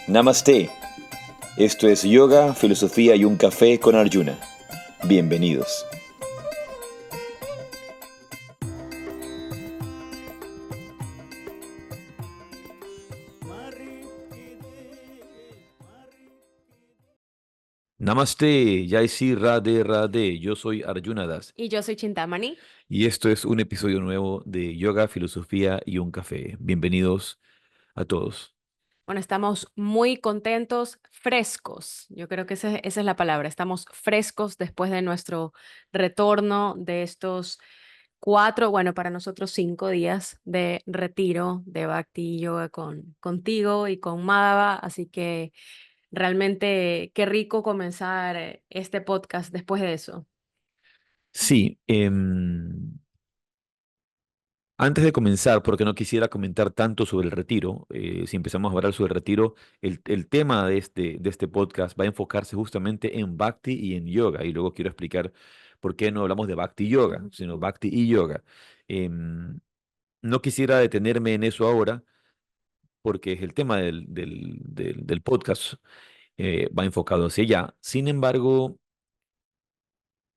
Namaste. Esto es Yoga, Filosofía y un Café con Arjuna. Bienvenidos. Namaste, Jaisi Radhe Radhe. Yo soy Arjuna Das Y yo soy Chintamani. y esto es un episodio nuevo de Yoga, Filosofía y un Café. Bienvenidos a todos. Bueno, estamos muy contentos, frescos. Yo creo que esa es la palabra. Estamos frescos después de nuestro retorno de estos 4, bueno, para nosotros 5 días de retiro de Bhakti Yoga contigo y con Madhava. Así que realmente qué rico comenzar este podcast después de eso. Sí, antes de comenzar, porque no quisiera comentar tanto sobre el retiro, si empezamos a hablar sobre el retiro, el tema de este podcast va a enfocarse justamente en Bhakti y en yoga, y luego quiero explicar por qué no hablamos de Bhakti Yoga, sino Bhakti y yoga. Em, no quisiera detenerme en eso ahora porque es el tema del podcast, va enfocado hacia allá. Sin embargo,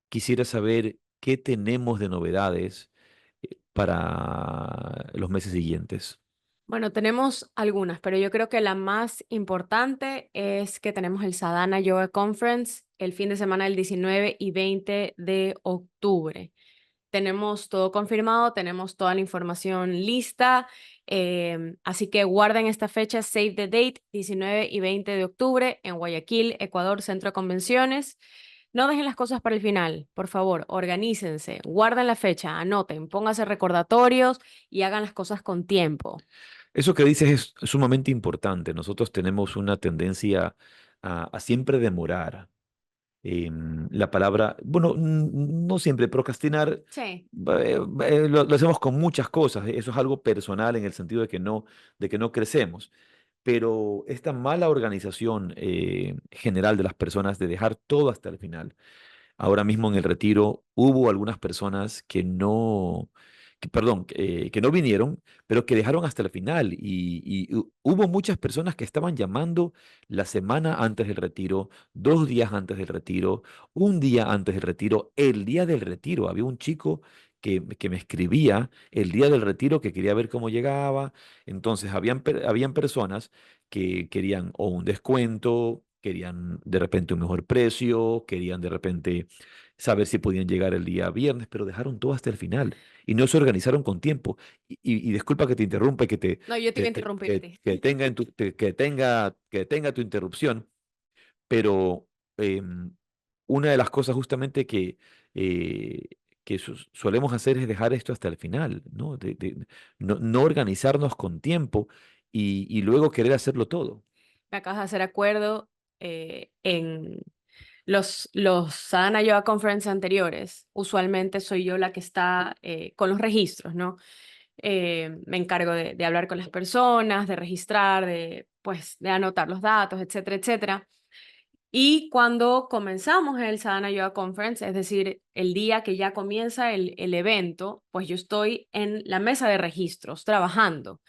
quisiera saber qué tenemos de novedades para los meses siguientes. Bueno, tenemos algunas, pero yo creo que la más importante es que tenemos el Sadhana Yoga Conference el fin de semana del 19 y 20 de octubre. Tenemos todo confirmado, tenemos toda la información lista, así que guarden esta fecha, save the date, 19 y 20 de octubre en Guayaquil, Ecuador, Centro de Convenciones. No dejen las cosas para el final, por favor, organícense, guarden la fecha, anoten, pónganse recordatorios y hagan las cosas con tiempo. Eso que dices es sumamente importante. Nosotros tenemos una tendencia a siempre demorar. La palabra, bueno, no siempre, procrastinar, Sí. lo hacemos con muchas cosas. Eso es algo personal en el sentido de que no crecemos. Pero esta mala organización general de las personas de dejar todo hasta el final. Ahora mismo en el retiro hubo algunas personas que no vinieron, pero que dejaron hasta el final. Y hubo muchas personas que estaban llamando la semana antes del retiro, 2 días antes del retiro, un día antes del retiro, el día del retiro. Había un chico que me escribía el día del retiro que quería ver cómo llegaba. Entonces, habían personas que querían o un descuento, querían de repente un mejor precio, querían de repente saber si podían llegar el día viernes, pero dejaron todo hasta el final y no se organizaron con tiempo. Y disculpa que te interrumpa y No, yo te iba a interrumpir a ti. que tenga tu interrupción, pero una de las cosas justamente eh, que solemos hacer es dejar esto hasta el final, ¿no? No organizarnos con tiempo y luego querer hacerlo todo. Me acabas de hacer acuerdo en los Sadhana Yoga Conference anteriores. Usualmente soy yo la que está con los registros, ¿no? Me encargo de hablar con las personas, de registrar, pues, de anotar los datos, etcétera, etcétera. Y cuando comenzamos el Sadhana Yoga Conference, es decir, el día que ya comienza el evento, pues yo estoy en la mesa de registros trabajando.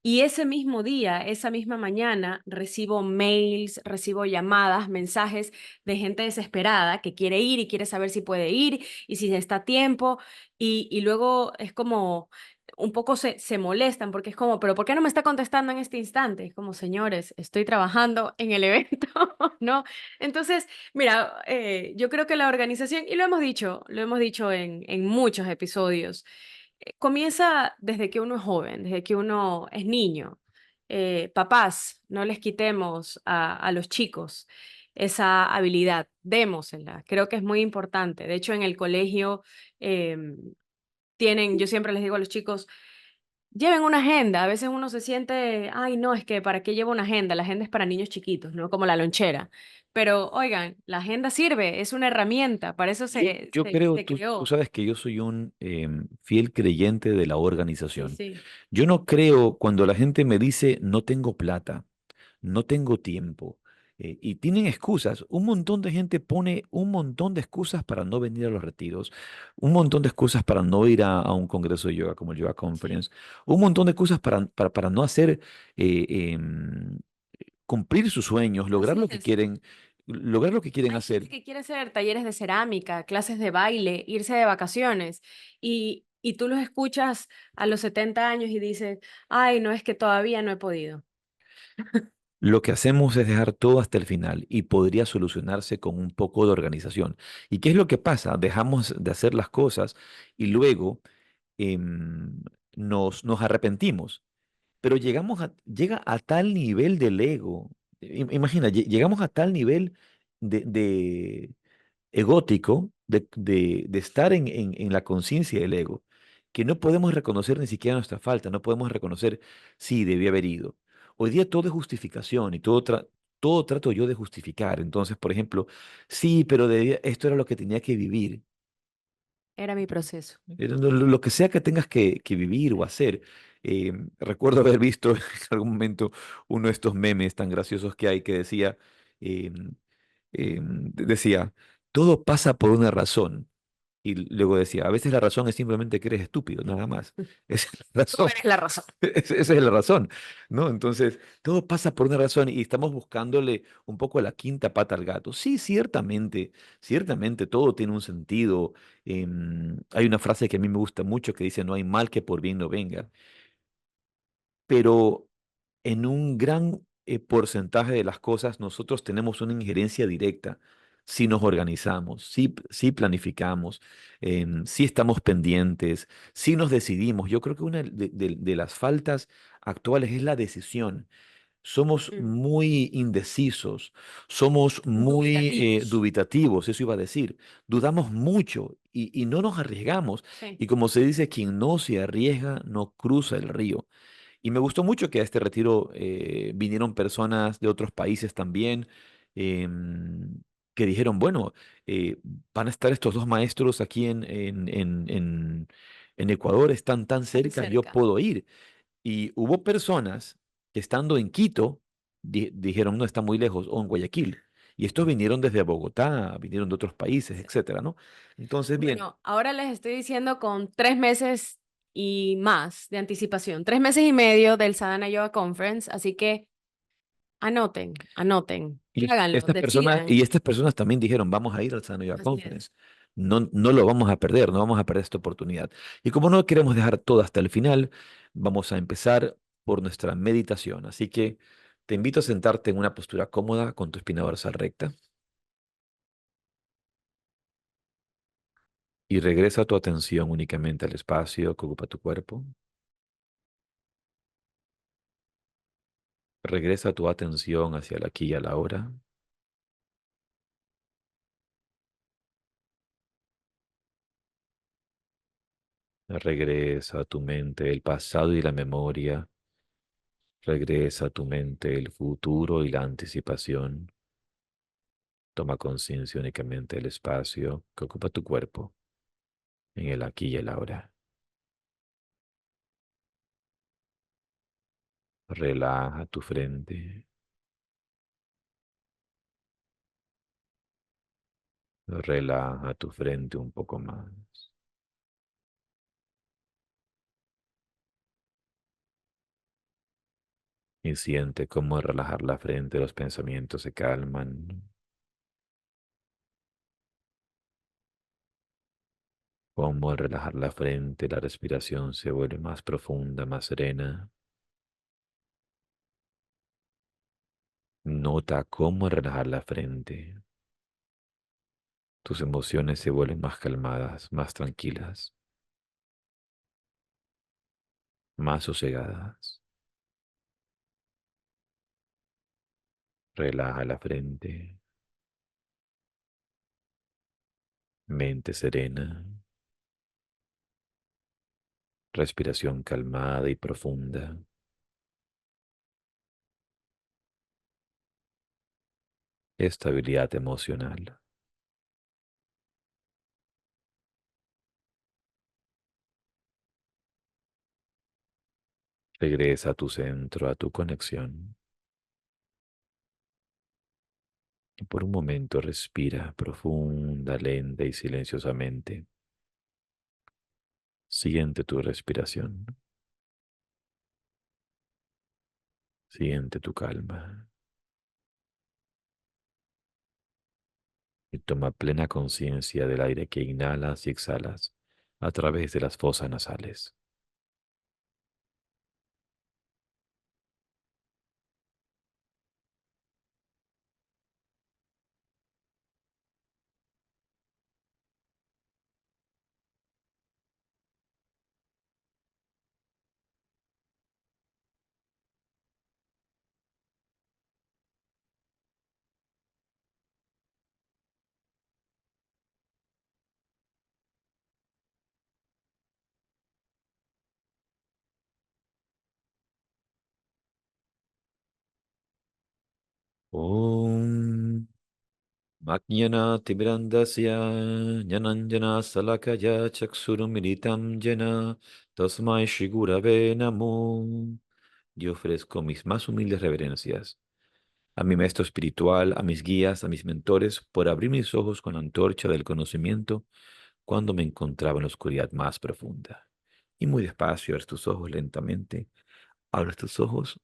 Y ese mismo día, esa misma mañana, recibo mails, recibo llamadas, mensajes de gente desesperada que quiere ir y quiere saber si puede ir y si está a tiempo. Y luego es como, un poco se molestan porque es como, pero ¿por qué no me está contestando en este instante? Es como, señores, estoy trabajando en el evento, ¿no? Entonces, mira, yo creo que la organización, y lo hemos dicho en muchos episodios, comienza desde que uno es joven, desde que uno es niño. Papás, no les quitemos a los chicos esa habilidad, démosela. Creo que es muy importante. De hecho, en el colegio em, yo siempre les digo a los chicos, lleven una agenda. A veces uno se siente, ay, no, es que ¿para qué llevo una agenda? La agenda es para niños chiquitos, ¿no? Como la lonchera. Pero oigan, la agenda sirve, es una herramienta, para eso Yo creo, se tú creó. sabes que yo soy un fiel creyente de la Sí, organización. sí. Yo no creo cuando la gente me dice no tengo plata, no tengo tiempo, y tienen excusas. Un montón de gente pone un montón de excusas para no venir a los retiros, un montón de excusas para no ir a un congreso de yoga como el Yoga Sí. Conference, un montón de excusas para no hacer eh, em, cumplir sus sueños, Así es. lograr lo que quieren Hay gente hacer. que quiere hacer talleres de cerámica, clases de baile, irse de vacaciones y tú los escuchas a los 70 años y dices, ay, no es que todavía no he podido. Lo que hacemos es dejar todo hasta el final y podría solucionarse con un poco de organización. ¿Y qué es lo que pasa? Dejamos de hacer las cosas y luego em, nos arrepentimos, pero llega a tal nivel del ego. Imagina, llegamos a tal nivel de egótico, de estar en la conciencia del ego, que no podemos reconocer ni siquiera nuestra falta, no podemos reconocer, sí, debí haber ido. Hoy día todo es justificación y todo trato yo de justificar. Entonces, por ejemplo, sí, pero esto era lo que tenía que vivir. Era mi proceso. Lo que sea que tengas que vivir o hacer. Recuerdo haber visto en algún momento uno de estos memes tan graciosos que hay que decía, em, decía, todo pasa por una razón. Y luego decía, a veces la razón es simplemente que eres estúpido, nada más. Esa es la Tú razón. eres la razón. Esa es la razón, ¿no? Entonces, todo pasa por una razón y estamos buscándole un poco la quinta pata al gato. Sí, ciertamente todo tiene un sentido. Hay una frase que a mí me gusta mucho que dice, no hay mal que por bien no venga, pero en un gran porcentaje de las cosas nosotros tenemos una injerencia directa si nos organizamos, si planificamos, si estamos pendientes, si nos decidimos. Yo creo que una de las faltas actuales es la decisión. Somos Mm. muy indecisos, somos muy Dubitativos. dubitativos, eso iba a decir. Dudamos mucho y no nos arriesgamos. Sí. Y como se dice, quien no se arriesga no cruza el río. Y me gustó mucho que a este retiro vinieron personas de otros países también, que dijeron, bueno, eh, van a estar estos dos maestros aquí en Ecuador, están tan Tan cerca, yo cerca. puedo ir. Y hubo personas que estando en Quito, dijeron, no, está muy lejos, o en Guayaquil. Y estos vinieron desde Bogotá, vinieron de otros países, Sí. etcétera, ¿no? Entonces, bien, Bueno, ahora les estoy diciendo con 3 meses y más de anticipación, 3 meses y medio del Sadhana Yoga Conference, así que anoten, anoten, y háganlo, decidan. estas personas también dijeron, vamos a ir al Sanoya Así es. Conference. No, no lo vamos a perder, no vamos a perder esta oportunidad. Y como no queremos dejar todo hasta el final, vamos a empezar por nuestra meditación. Así que te invito a sentarte en una postura cómoda con tu espina dorsal recta y regresa tu atención únicamente al espacio que ocupa tu cuerpo. Regresa tu atención hacia el aquí y a la hora. Regresa a tu mente el pasado y la memoria. Regresa a tu mente el futuro y la anticipación. Toma conciencia únicamente del espacio que ocupa tu cuerpo en el aquí y el ahora. Relaja tu frente. Relaja tu frente un poco más. Y siente cómo al relajar la frente los pensamientos se calman. Cómo al relajar la frente la respiración se vuelve más profunda, más serena. Nota cómo al relajar la frente tus emociones se vuelven más calmadas, más tranquilas, más sosegadas. Relaja la frente, mente serena, respiración calmada y profunda, estabilidad emocional. Regresa a tu centro, a tu conexión. Y por un momento respira profunda, lenta y silenciosamente. Siente tu respiración. Siente tu calma. Y toma plena conciencia del aire que inhalas y exhalas a través de las fosas nasales. Om Majnana Timirandasya Jnananjana Salakaya Chaksurumilitam Jena Tasmai Shigurave Namo. Yo ofrezco mis más humildes reverencias a mi maestro espiritual, a mis guías, a mis mentores, por abrir mis ojos con la antorcha del conocimiento cuando me encontraba en la oscuridad más profunda. Y muy despacio, abres tus ojos lentamente, abres tus ojos.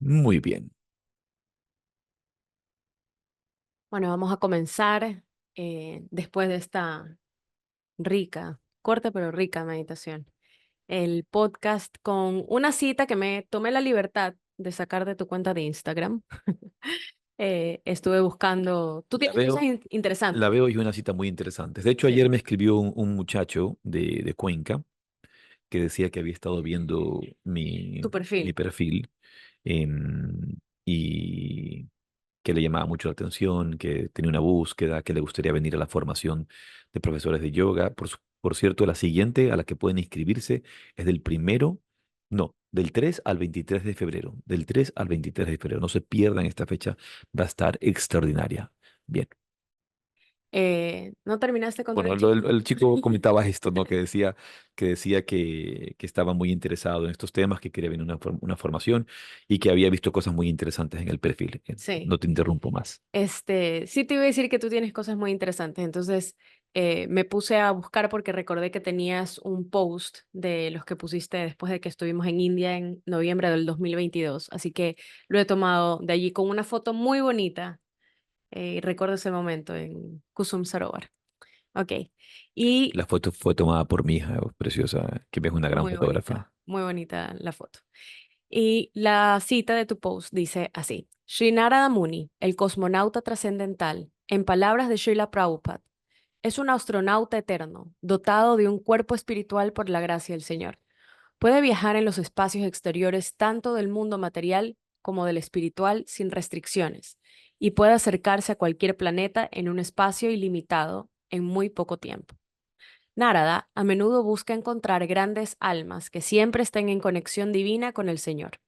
Muy bien. Bueno, vamos a comenzar después de esta rica, corta pero rica meditación. El podcast con una cita que me tomé la libertad de sacar de tu cuenta de Instagram. Estuve buscando, tú La tienes cosas veo, la interesantes, veo y una cita muy interesante. De hecho, sí, ayer me escribió un muchacho de Cuenca que decía que había estado viendo tu mi perfil. perfil em, y que le llamaba mucho la atención, que tenía una búsqueda, que le gustaría venir a la formación de profesores de yoga. Por cierto, la siguiente a la que pueden inscribirse es del primero, no, del 3 al 23 de febrero. Del 3 al 23 de febrero. No se pierdan esta fecha, va a estar extraordinaria. Bien. ¿No terminaste con Bueno, el chico? el chico comentaba esto, ¿no? Que decía que estaba muy interesado en estos temas, que quería venir a una formación y que había visto cosas muy interesantes en el perfil. Sí. No te interrumpo más. Sí te iba a decir que tú tienes cosas muy interesantes, entonces me puse a buscar porque recordé que tenías un post de los que pusiste después de que estuvimos en India en noviembre del 2022, así que lo he tomado de allí con una foto muy bonita y recuerdo ese momento en Kusum Sarovar. Ok, y La foto fue tomada por mi hija, preciosa, que es una gran fotógrafa. muy bonita la foto. Y la cita de tu post dice así: Sri Narada Muni, el cosmonauta trascendental, en palabras de Srila Prabhupada, es un astronauta eterno, dotado de un cuerpo espiritual por la gracia del Señor. Puede viajar en los espacios exteriores tanto del mundo material como del espiritual sin restricciones, y puede acercarse a cualquier planeta en un espacio ilimitado en muy poco tiempo. Narada a menudo busca encontrar grandes almas que siempre estén en conexión divina con el Señor.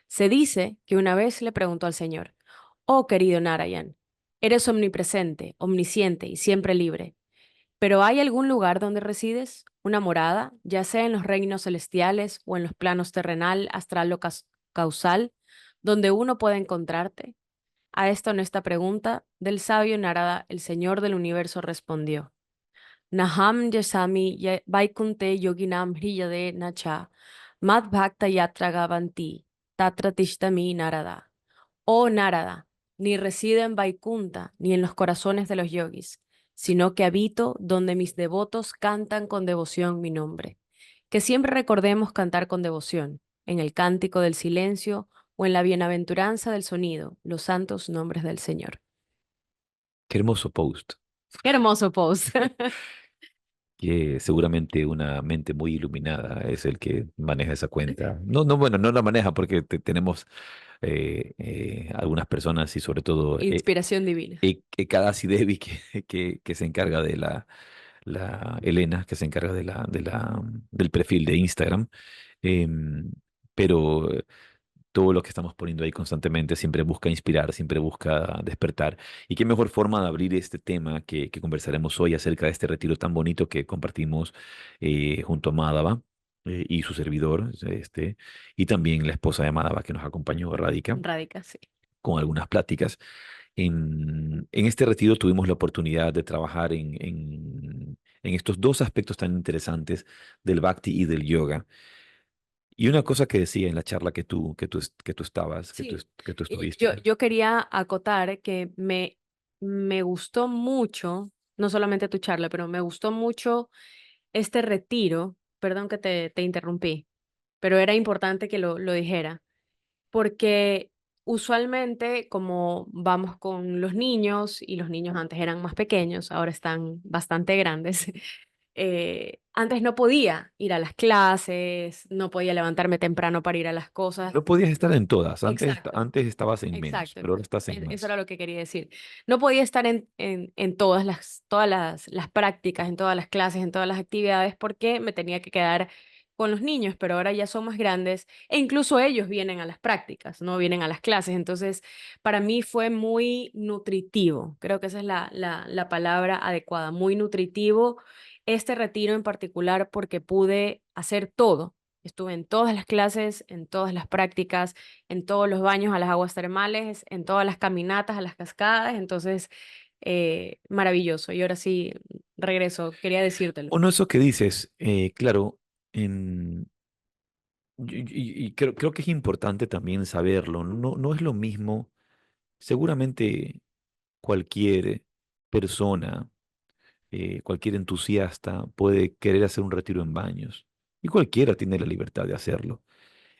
Se dice que una vez le preguntó al Señor: Oh querido Narayan, eres omnipresente, omnisciente y siempre libre, pero ¿hay algún lugar donde resides? ¿Una morada, ya sea en los reinos celestiales o en los planos terrenal, astral o causal, donde uno pueda encontrarte? A esta honesta pregunta del sabio Narada, el Señor del universo respondió: Naham yasami vaikunte yoginam hriyade nacha, mad bhakta yatra gavanti, tatra tishtami Narada. Oh Narada, ni resido en Vaikunta ni en los corazones de los yogis, sino que habito donde mis devotos cantan con devoción mi nombre. Que siempre recordemos cantar con devoción, en el cántico del silencio o en la bienaventuranza del sonido, los santos nombres del Señor. Qué hermoso post, Qué hermoso post. que seguramente una mente muy iluminada es el que maneja esa cuenta. No, no, bueno, no la maneja porque tenemos algunas personas y sobre todo Inspiración divina. Kadasi Devi que se encarga de la Elena, que se encarga del perfil de Instagram. Em, pero todo lo que estamos poniendo ahí constantemente siempre busca inspirar, siempre busca despertar. Y qué mejor forma de abrir este tema que conversaremos hoy acerca de este retiro tan bonito que compartimos junto a Madhava y su servidor, y también la esposa de Madhava que nos acompañó, Radhika, Radica, sí. con algunas pláticas. En este retiro tuvimos la oportunidad de trabajar en estos dos aspectos tan interesantes del bhakti y del yoga. Y una cosa que decía en la charla que tú estabas, Sí, que tú y yo, estuviste. yo quería acotar que me gustó mucho, no solamente tu charla, pero me gustó mucho este retiro. Perdón que te interrumpí, pero era importante que lo dijera, porque usualmente como vamos con los niños y los niños antes eran más pequeños, ahora están bastante grandes. Antes no podía ir a las clases, no podía levantarme temprano para ir a las cosas. No podías estar en todas. Exacto. Antes estabas en menos, Exacto, pero ahora estás en eso más. era lo que quería decir. No podía estar en todas las prácticas, en todas las clases, en todas las actividades, porque me tenía que quedar con los niños, pero ahora ya son más grandes e incluso ellos vienen a las prácticas, no vienen a las clases. Entonces, para mí fue muy nutritivo, creo que esa es la palabra adecuada, muy nutritivo este retiro en particular porque pude hacer todo. Estuve en todas las clases, en todas las prácticas, en todos los baños a las aguas termales, en todas las caminatas a las cascadas, entonces maravilloso. Y ahora sí, regreso, quería decírtelo. O no, eso que dices, claro, en, y creo que es importante también saberlo. No, no es lo mismo. Seguramente cualquier persona, cualquier entusiasta puede querer hacer un retiro en baños. Y cualquiera tiene la libertad de hacerlo.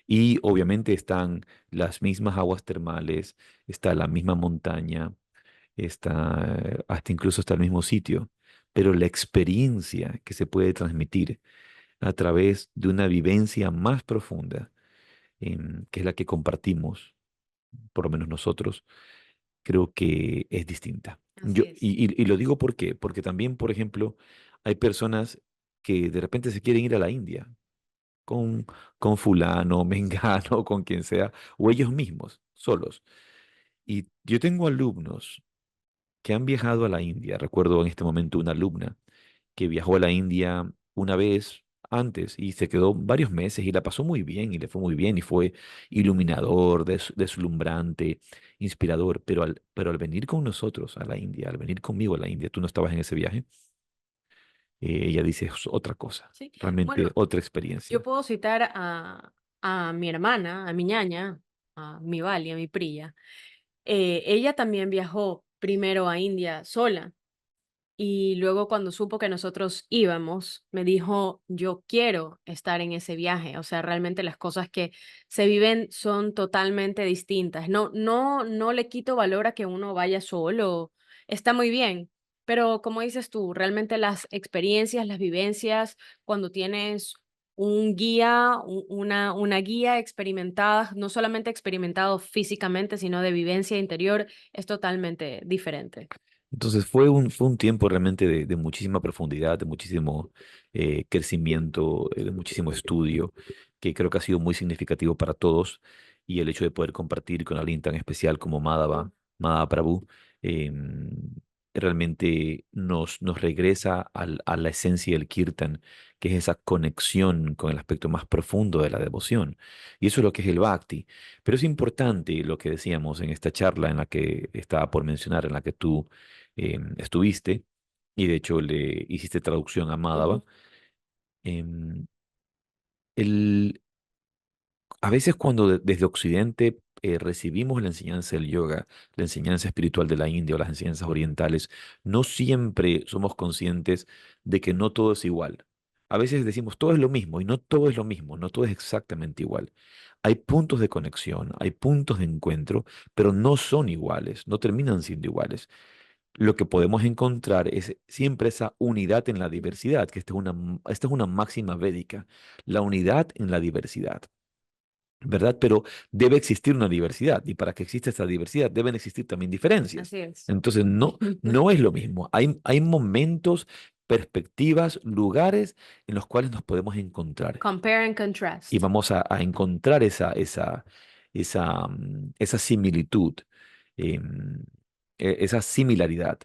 Y obviamente están las mismas aguas termales, está la misma montaña, está hasta incluso está el mismo sitio. Pero la experiencia que se puede transmitir a través de una vivencia más profunda, que es la que compartimos, por lo menos nosotros, creo que es distinta. Así es. Y lo digo porque también, por ejemplo, hay personas que de repente se quieren ir a la India con, con fulano, mengano, con quien sea, o ellos mismos, solos. Y yo tengo alumnos que han viajado a la India. Recuerdo en este momento una alumna que viajó a la India una vez antes y se quedó varios meses y la pasó muy bien y le fue muy bien y fue iluminador, deslumbrante, inspirador, pero al venir con nosotros a la India, al venir conmigo a la India, tú no estabas en ese viaje, ella dice "Es otra cosa, Sí. realmente Bueno, otra yo experiencia". puedo citar a mi hermana, a mi ñaña, a mi Vali, a mi Prilla. Ella también viajó primero a India sola. Y luego cuando supo que nosotros íbamos, me dijo, yo quiero estar en ese viaje. O sea, realmente las cosas que se viven son totalmente distintas. No le quito valor a que uno vaya solo. Está muy bien. Pero como dices tú, realmente las experiencias, las vivencias, cuando tienes un guía, una guía experimentada, no solamente experimentado físicamente, sino de vivencia interior, es totalmente diferente. Entonces fue un tiempo realmente de muchísima profundidad, de muchísimo crecimiento, de muchísimo estudio, que creo que ha sido muy significativo para todos. Y el hecho de poder compartir con alguien tan especial como Madhava Prabhu, em, realmente nos regresa a la esencia del kirtan, que es esa conexión con el aspecto más profundo de la devoción. Y eso es lo que es el bhakti. Pero es importante lo que decíamos en esta charla en la que estaba por mencionar, en la que tú estuviste, y de hecho le hiciste traducción a Madhava. em, el, a veces cuando desde Occidente recibimos la enseñanza del yoga, la enseñanza espiritual de la India o las enseñanzas orientales, no siempre somos conscientes de que no todo es igual. A veces decimos todo es lo mismo y no todo es lo mismo, no todo es exactamente igual. Hay puntos de conexión, hay puntos de encuentro, pero no son iguales, no terminan siendo iguales. Lo que podemos encontrar es siempre esa unidad en la diversidad, que esta es una máxima védica, la unidad en la diversidad, ¿verdad? Pero debe existir una diversidad y para que exista esta diversidad deben existir también diferencias. Así es. Entonces, no es lo mismo. Hay momentos, perspectivas, lugares en los cuales nos podemos encontrar Compare and y contrast. vamos a encontrar esa similitud, esa similaridad,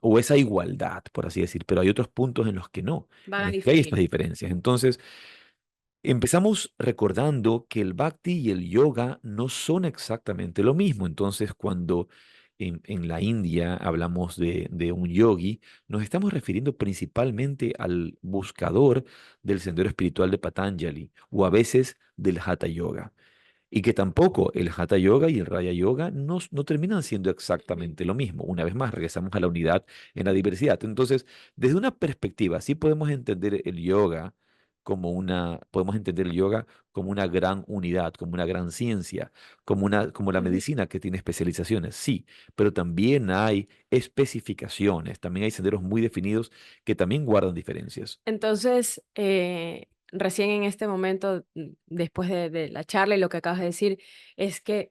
o esa igualdad, por así decir, pero hay otros puntos en los que no, Van en a los que hay estas diferir. diferencias. Entonces, empezamos recordando que el bhakti y el yoga no son exactamente lo mismo. Entonces, cuando en la India hablamos de un yogi, nos estamos refiriendo principalmente al buscador del sendero espiritual de Patanjali o a veces del Hatha Yoga. Y que tampoco el Hatha Yoga y el Raya Yoga no terminan siendo Ujú. exactamente lo mismo. Una vez más, regresamos a la unidad en la diversidad. Entonces, desde una perspectiva, sí podemos entender el yoga como una gran unidad, como una gran ciencia, como la Ujú. medicina que tiene especializaciones, sí, pero también hay especificaciones, también hay senderos muy definidos que también guardan diferencias. Entonces, recién en este momento, después de la charla y lo que acabas de decir, es que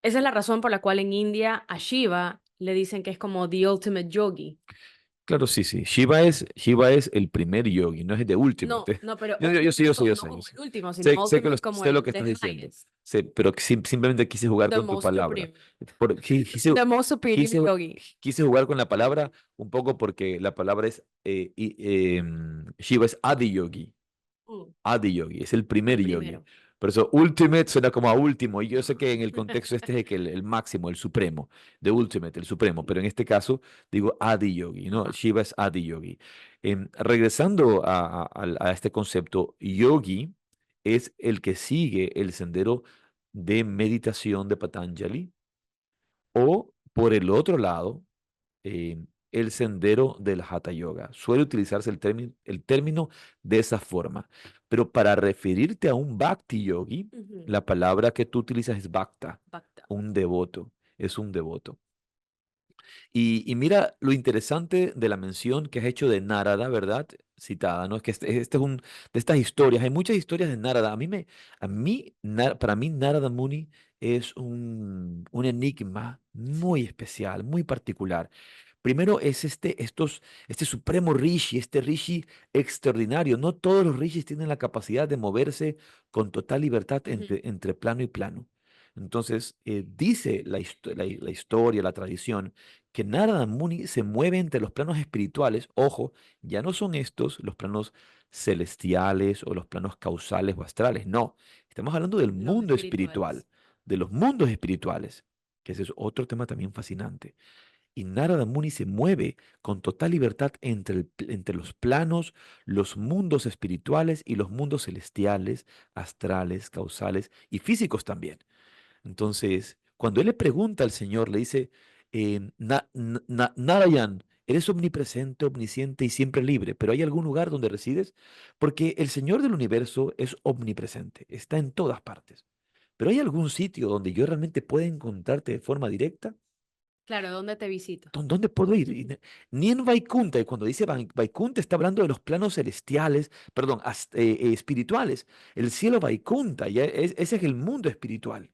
esa es la razón por la cual en India a Shiva le dicen que es como the ultimate yogi. Claro, sí, sí. Shiva es el primer yogi, no es el de No, Ultimate. no, pero Yo no sé, yo como sé. el último, sino Sé ultimate como sé lo que the estás diciendo. highest, Sé, pero que simplemente quise jugar the con tu most palabra. supreme, Quise, the most superior quise, yogi. quise jugar con la palabra un poco porque la palabra es, Shiva es Adi Yogi. Mm, Adi Yogi, es el primer el yogi. primero. Por eso Ultimate suena como a último, y yo sé que en el contexto este es de que el máximo, el supremo, de Ultimate, el supremo, pero en este caso digo Adi Yogi, ¿no? Shiva es Adi Yogi. Regresando a este concepto, yogi es el que sigue el sendero de meditación de Patanjali, o por el otro lado, el sendero del Hatha Yoga. Suele utilizarse el término de esa forma, pero para referirte a un Bhakti Yogi, Ujú. la palabra que tú utilizas es Bhakta, Bhakta. un devoto, es un devoto. Y mira lo interesante de la mención que has hecho de Narada, ¿verdad? Citada, ¿no? Es que este es un de estas historias. Hay muchas historias de Narada. Para mí, Narada Muni es un enigma muy especial, muy particular. Primero es este supremo rishi, este rishi extraordinario. No todos los rishis tienen la capacidad de moverse con total libertad Ujú. entre plano y plano. Entonces, dice la historia, la tradición, que Narada Muni se mueve entre los planos espirituales. Ojo, ya no son estos los planos celestiales o los planos causales o astrales. No, estamos hablando del Los mundo espiritual, espirituales. de los mundos espirituales, que ese es otro tema también fascinante. Y Narada Muni se mueve con total libertad entre los planos, los mundos espirituales y los mundos celestiales, astrales, causales y físicos también. Entonces, cuando él le pregunta al Señor, le dice, Narayan, eres omnipresente, omnisciente y siempre libre, pero ¿hay algún lugar donde resides? Porque el Señor del universo es omnipresente, está en todas partes. Pero ¿hay algún sitio donde yo realmente pueda encontrarte de forma directa? Claro, ¿dónde te visito? ¿Dónde puedo ir? Ni en Vaikunta, y cuando dice Vaikunta está hablando de los planos celestiales, perdón, espirituales. El cielo Vaikunta, ese es el mundo espiritual.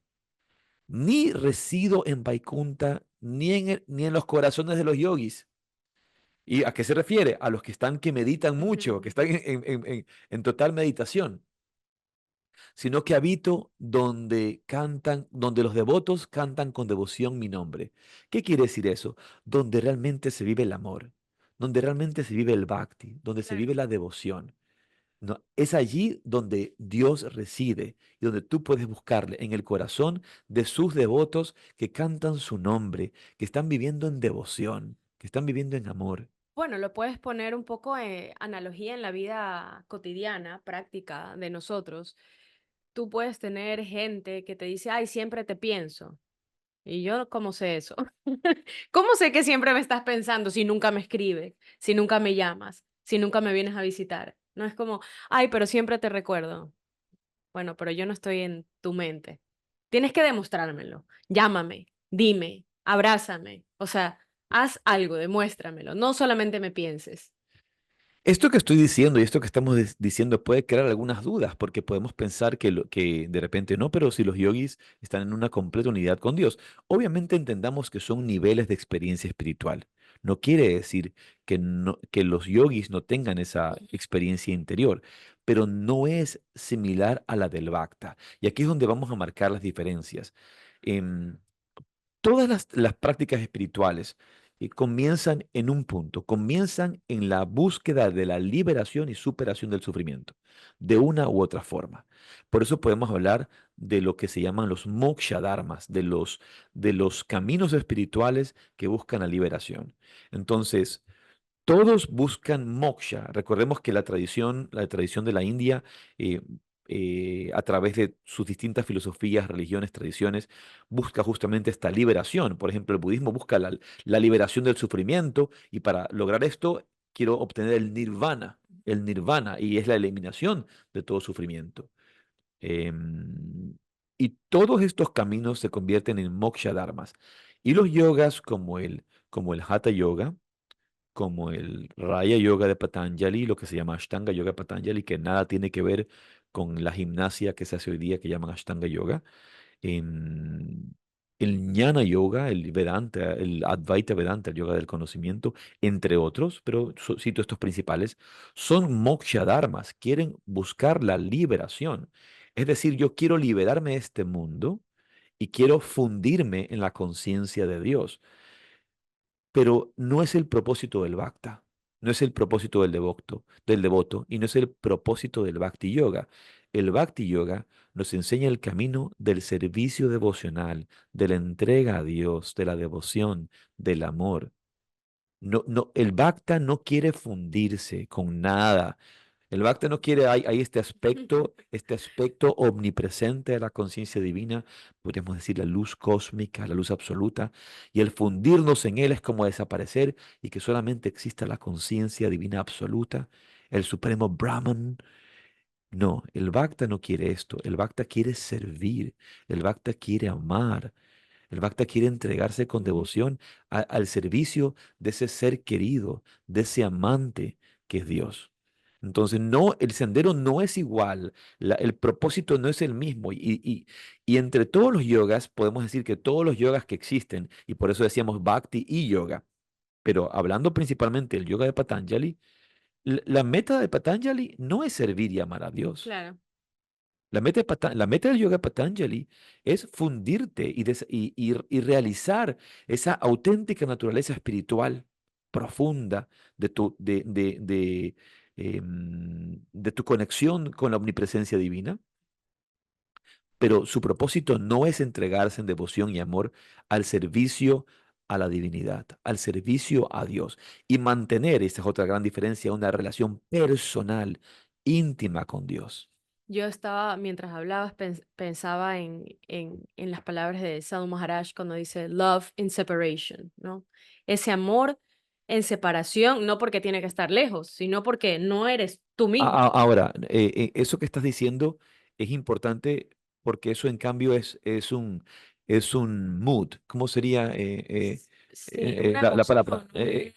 Ni resido en Vaikunta, ni en los corazones de los yogis. ¿Y a qué se refiere? A los que meditan mucho, que Ujú. están en total meditación, sino que habito donde los devotos cantan con devoción mi nombre. ¿Qué quiere decir eso? Donde realmente se vive el amor, donde realmente se vive el bhakti, donde se Claro. vive la devoción. No, es allí donde Dios reside y donde tú puedes buscarle en el corazón de sus devotos que cantan su nombre, que están viviendo en devoción, que están viviendo en amor. Bueno, lo puedes poner un poco analogía en la vida cotidiana, práctica de nosotros. Tú puedes tener gente que te dice, ay, siempre te pienso. Y yo, ¿cómo sé eso? ¿Cómo sé que siempre me estás pensando si nunca me escribes, si nunca me llamas, si nunca me vienes a visitar? No es como, ay, pero siempre te recuerdo. Bueno, pero yo no estoy en tu mente. Tienes que demostrármelo. Llámame, dime, abrázame. O sea, haz algo, demuéstramelo. No solamente me pienses. Esto que estoy diciendo y esto que estamos diciendo puede crear algunas dudas, porque podemos pensar que de repente no, pero si los yogis están en una completa unidad con Dios, obviamente entendamos que son niveles de experiencia espiritual. No quiere decir que los yogis no tengan esa Ujú. experiencia interior, pero no es similar a la del Bhakta. Y aquí es donde vamos a marcar las diferencias. Em, Todas las prácticas espirituales, y comienzan en un punto, comienzan en la búsqueda de la liberación y superación del sufrimiento, de una u otra forma. Por eso podemos hablar de lo que se llaman los moksha dharmas, de los caminos espirituales que buscan la liberación. Entonces, todos buscan moksha. Recordemos que la tradición de la India, eh, a través de sus distintas filosofías, religiones, tradiciones, busca justamente esta liberación. Por ejemplo, el budismo busca la liberación del sufrimiento y para lograr esto quiero obtener el nirvana, y es la eliminación de todo sufrimiento. Em, y todos estos caminos se convierten en moksha dharmas. Y los yogas como el hatha yoga, como el Raya Yoga de Patanjali, lo que se llama Ashtanga Yoga de Patanjali, que nada tiene que ver con la gimnasia que se hace hoy día, que llaman Ashtanga Yoga. En el Jnana Yoga, el Vedanta, el Advaita Vedanta, el yoga del conocimiento, entre otros, pero cito estos principales, son moksha dharmas, quieren buscar la liberación. Es decir, yo quiero liberarme de este mundo y quiero fundirme en la conciencia de Dios. Pero no es el propósito del Bhakta, no es el propósito del devoto, y no es el propósito del Bhakti Yoga. El Bhakti Yoga nos enseña el camino del servicio devocional, de la entrega a Dios, de la devoción, del amor. No, no, el Bhakta no quiere fundirse con nada. El Bhakti no quiere, hay este aspecto omnipresente de la conciencia divina, podríamos decir la luz cósmica, la luz absoluta, y el fundirnos en él es como desaparecer y que solamente exista la conciencia divina absoluta, el supremo Brahman. No, el Bhakta no quiere esto, el Bhakta quiere servir, el Bhakta quiere amar, el Bhakta quiere entregarse con devoción al servicio de ese ser querido, de ese amante que es Dios. Entonces, no, el sendero no es igual, el propósito no es el mismo. Y entre todos los yogas, podemos decir que todos los yogas que existen, y por eso decíamos Bhakti y yoga, pero hablando principalmente del yoga de Patanjali, la meta de Patanjali no es servir y amar a Dios. Claro. La meta del yoga Patanjali es fundirte y realizar esa auténtica naturaleza espiritual profunda de tu conexión con la omnipresencia divina, pero su propósito no es entregarse en devoción y amor al servicio a la divinidad, al servicio a Dios y mantener, esta es otra gran diferencia, una relación personal, íntima con Dios. Yo estaba, mientras hablabas, pensaba en las palabras de Sadhu Maharaj cuando dice love in separation, ¿no? Ese amor en separación, no porque tiene que estar lejos, sino porque no eres tú mismo. Ahora, eso que estás diciendo es importante porque eso en cambio es un mood. ¿Cómo sería Sí, una la emoción, palabra? un...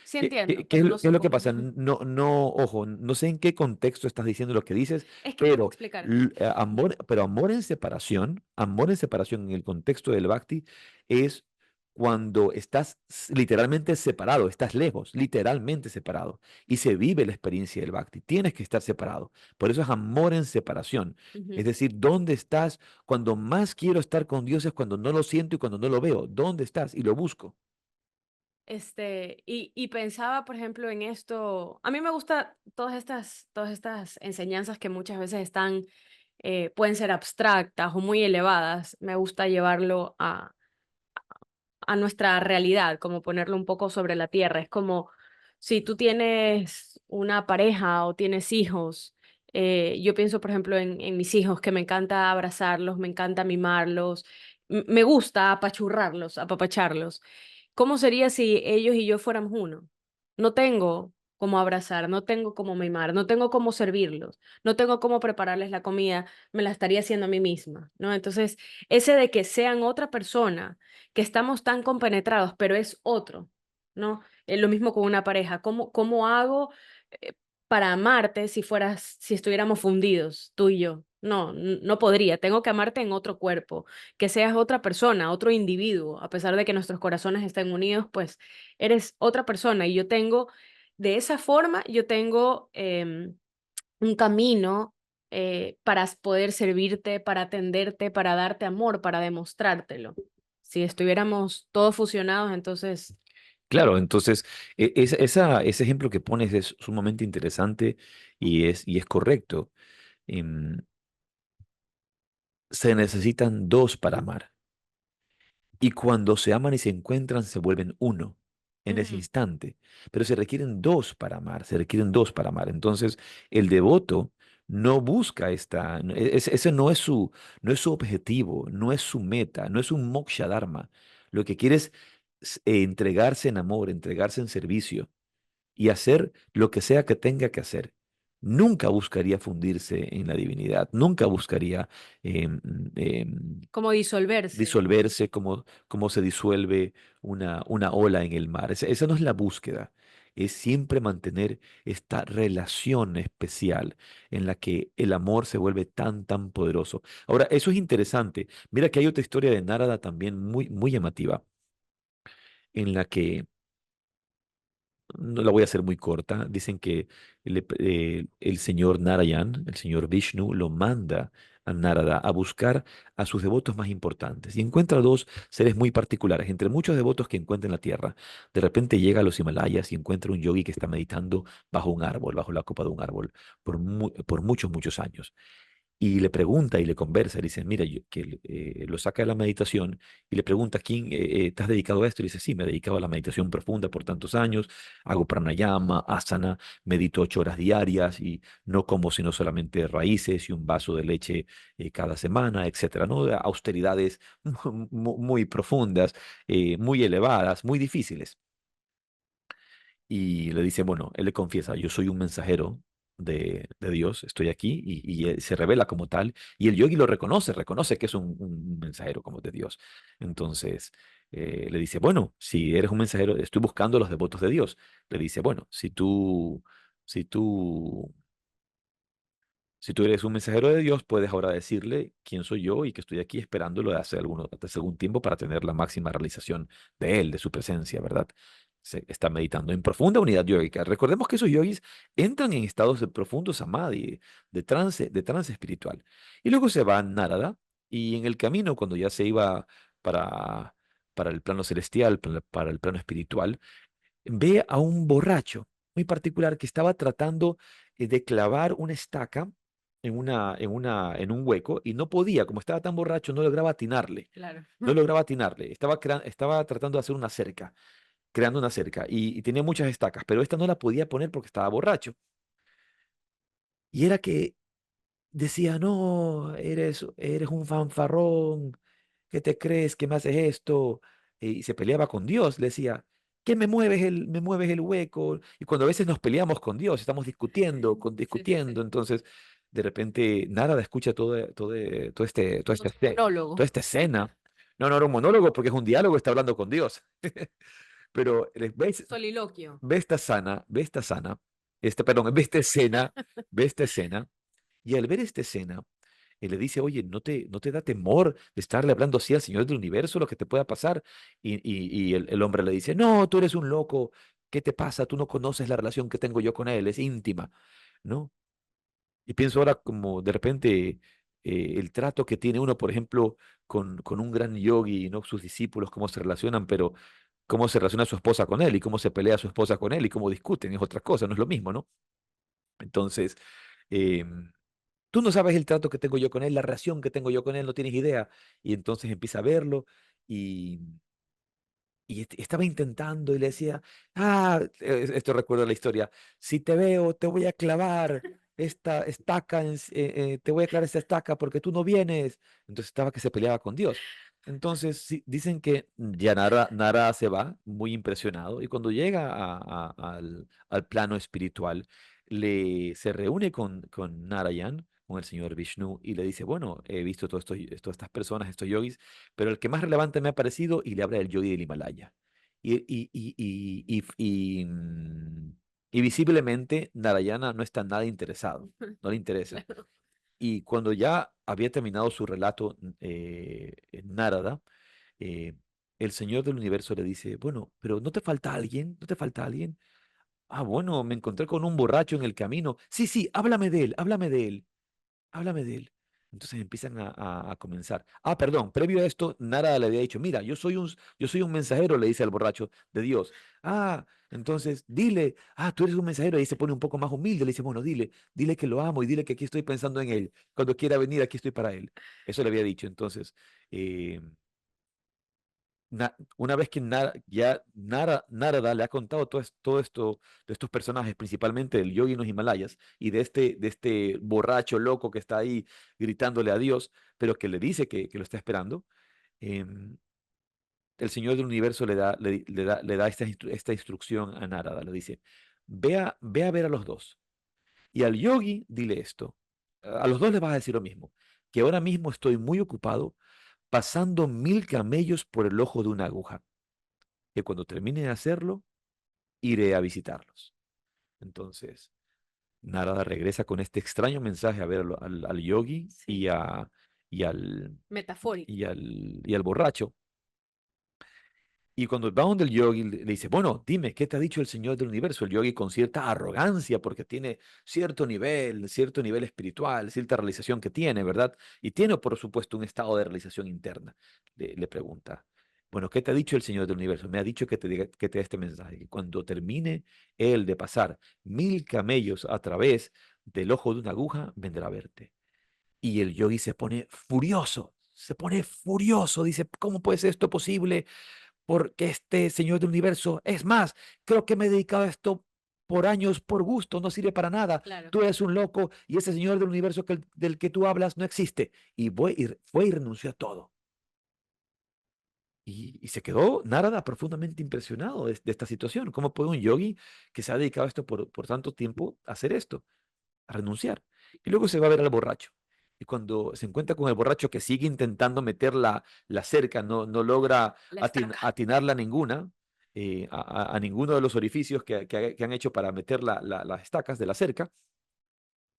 Sí entiendo, ¿Qué es pero no qué es sé lo que cómo. pasa? No, no, ojo, no sé en qué contexto estás diciendo lo que dices, Es que, ¿cómo pero explicar? amor en separación en el contexto del Bhakti es cuando estás literalmente separado, estás lejos, literalmente separado y se vive la experiencia del Bhakti. Tienes que estar separado. Por eso es amor en separación. Ujú. Es decir, ¿dónde estás? Cuando más quiero estar con Dios es cuando no lo siento y cuando no lo veo. ¿Dónde estás? Y lo busco. Y pensaba, por ejemplo, en esto. A mí me gusta todas estas enseñanzas que muchas veces están, pueden ser abstractas o muy elevadas. Me gusta llevarlo a nuestra realidad, como ponerlo un poco sobre la tierra. Es como si tú tienes una pareja o tienes hijos. Yo pienso, por ejemplo, en mis hijos, que me encanta abrazarlos, me encanta mimarlos, me gusta apachurrarlos, apapacharlos. ¿Cómo sería si ellos y yo fuéramos uno? No tengo cómo abrazar, no tengo cómo mimar, no tengo cómo servirlos, no tengo cómo prepararles la comida, me la estaría haciendo a mí misma, ¿no? Entonces, ese de que sean otra persona, que estamos tan compenetrados, pero es otro, ¿no? Es lo mismo con una pareja. ¿Cómo hago eh, para amarte si estuviéramos fundidos, tú y yo? No, no podría. Tengo que amarte en otro cuerpo, que seas otra persona, otro individuo, a pesar de que nuestros corazones estén unidos, pues eres otra persona y de esa forma, yo tengo un camino para poder servirte, para atenderte, para darte amor, para demostrártelo. Si estuviéramos todos fusionados, entonces, Claro, entonces ese ejemplo que pones es sumamente interesante y es correcto. Em, Se necesitan dos para amar. Y cuando se aman y se encuentran, se vuelven uno en ese ujú, instante. Pero se requieren dos para amar, se requieren dos para amar. Entonces, el devoto no busca ese no es su objetivo, no es su meta, no es un moksha dharma. Lo que quiere es entregarse en amor, entregarse en servicio y hacer lo que sea que tenga que hacer. Nunca buscaría fundirse en la divinidad, nunca buscaría em, em, como disolverse. disolverse como se disuelve una ola en el mar. Esa no es la búsqueda, es siempre mantener esta relación especial en la que el amor se vuelve tan poderoso. Ahora, eso es interesante. Mira que hay otra historia de Narada también muy llamativa, en la que no la voy a hacer muy corta. Dicen que el señor Narayan, el señor Vishnu, lo manda a Narada a buscar a sus devotos más importantes y encuentra dos seres muy particulares. Entre muchos devotos que encuentra en la tierra, de repente llega a los Himalayas y encuentra un yogi que está meditando bajo un árbol, bajo la copa de un árbol, por muchos años y le pregunta y le conversa, le dice, mira, lo saca de la meditación y le pregunta, ¿quién te has dedicado a esto? Y le dice, sí, me he dedicado a la meditación profunda por tantos años, hago pranayama, asana, medito 8 horas diarias y no como sino solamente raíces y un vaso de leche cada semana, etcétera, ¿no? Austeridades muy profundas, muy elevadas, muy difíciles. Y le dice, bueno, él le confiesa, yo soy un mensajero de Dios, estoy aquí y él se revela como tal. Y el yogi lo reconoce que es un mensajero como de Dios. Entonces le dice, bueno, si eres un mensajero, estoy buscando a los devotos de Dios. Le dice, bueno, si tú si tú eres un mensajero de Dios, puedes ahora decirle quién soy yo y que estoy aquí esperándolo desde hace algún tiempo para tener la máxima realización de él, de su presencia, ¿verdad? Se está meditando en profunda unidad yógica. Recordemos que esos yogis entran en estados de profundo samadhi, de trance espiritual. Y luego se va a Narada y en el camino, cuando ya se iba para, para el plano celestial, para el plano espiritual, ve a un borracho muy particular que estaba tratando de clavar una estaca en un hueco y no podía, como estaba tan borracho, no lograba atinarle, Claro. no lograba atinarle. Estaba tratando de hacer una cerca, creando una cerca y tenía muchas estacas, pero esta no la podía poner porque estaba borracho. Y era que decía, no, eres un fanfarrón, ¿qué te crees que me haces esto? Y se peleaba con Dios, le decía, ¿qué me mueves el hueco? Y cuando a veces nos peleamos con Dios, estamos Sí, sí, sí. discutiendo, entonces de repente Narada escucha Todo su monólogo. toda esta escena. No, no era un monólogo porque es un diálogo, está hablando con Dios. Pero Soliloquio. ve esta sana, perdón, ve esta escena y al ver esta escena, él le dice, oye, ¿no te da temor de estarle hablando así al Señor del universo, lo que te pueda pasar? Y el hombre le dice, no, tú eres un loco, ¿qué te pasa? Tú no conoces la relación que tengo yo con él, es íntima, ¿no? Y pienso ahora como de repente el trato que tiene uno, por ejemplo, con un gran yogi, ¿no? Sus discípulos, cómo se relacionan, pero cómo se relaciona su esposa con él y cómo se pelea su esposa con él y cómo discuten, es otra cosa, no es lo mismo, ¿no? Entonces, em, tú no sabes el trato que tengo yo con él, la relación que tengo yo con él, no tienes idea. Y entonces empieza a verlo y, estaba intentando y le decía, esto recuerdo la historia, si te veo, te voy a clavar esta estaca, te voy a clavar esta estaca porque tú no vienes. Entonces estaba que se peleaba con Dios. Entonces sí, dicen que ya Nara se va muy impresionado y cuando llega al plano espiritual, se reúne con Narayan, con el señor Vishnu, y le dice, bueno, he visto todas estas personas, estos yogis, pero el que más relevante me ha parecido, y le habla del yogi del Himalaya. Y, y, y, y, y, y, mm, y visiblemente Narayana no está nada interesado, no le interesa. Claro. Y cuando ya había terminado su relato, Narada, eh, el Señor del Universo le dice, bueno, pero ¿no te falta alguien? ¿No te falta alguien? Ah, bueno, me encontré con un borracho en el camino. Sí, sí, háblame de él, háblame de él, háblame de él. Entonces empiezan a comenzar. Ah, perdón, previo a esto, Narada le había dicho, mira, yo soy un mensajero, le dice al borracho de Dios. Ah, entonces dile, tú eres un mensajero, y ahí se pone un poco más humilde, le dice, bueno, dile que lo amo y dile que aquí estoy pensando en él. Cuando quiera venir, aquí estoy para él. Eso le había dicho. Entonces, eh, una vez que Narada le ha contado todo esto de estos personajes, principalmente del yogi en los Himalayas y de este borracho loco que está ahí gritándole a Dios, pero que le dice que lo está esperando, em, el Señor del Universo le da esta instrucción a Narada, le dice, ve a ver a los dos. Y al yogi dile esto, a los dos les vas a decir lo mismo, que ahora mismo estoy muy ocupado pasando 1000 camellos por el ojo de una aguja, que cuando termine de hacerlo, iré a visitarlos. Entonces, Narada regresa con este extraño mensaje a ver al yogi Sí, y al, metafórico. y al borracho. Y cuando va donde el yogi le dice, bueno, dime, ¿qué te ha dicho el Señor del Universo? El yogi con cierta arrogancia, porque tiene cierto nivel espiritual, cierta realización que tiene, ¿verdad? Y tiene, por supuesto, un estado de realización interna. Le pregunta, bueno, ¿qué te ha dicho el Señor del Universo? Me ha dicho que te dé este mensaje, que cuando termine él de pasar 1000 camellos a través del ojo de una aguja, vendrá a verte. Y el yogi se pone furioso, dice, ¿cómo puede ser esto posible? Porque este Señor del Universo, es más, creo que me he dedicado a esto por años, por gusto, no sirve para nada. Claro. Tú eres un loco y ese Señor del Universo del que tú hablas no existe. Y fue y renunció a todo. Y se quedó Narada profundamente impresionado de esta situación. ¿Cómo puede un yogi que se ha dedicado a esto por tanto tiempo hacer esto? A renunciar. Y luego se va a ver al borracho. Y cuando se encuentra con el borracho que sigue intentando meter la cerca, no logra La estaca. atinarla a ninguna, a ninguno de los orificios que han hecho para meter las estacas de la cerca,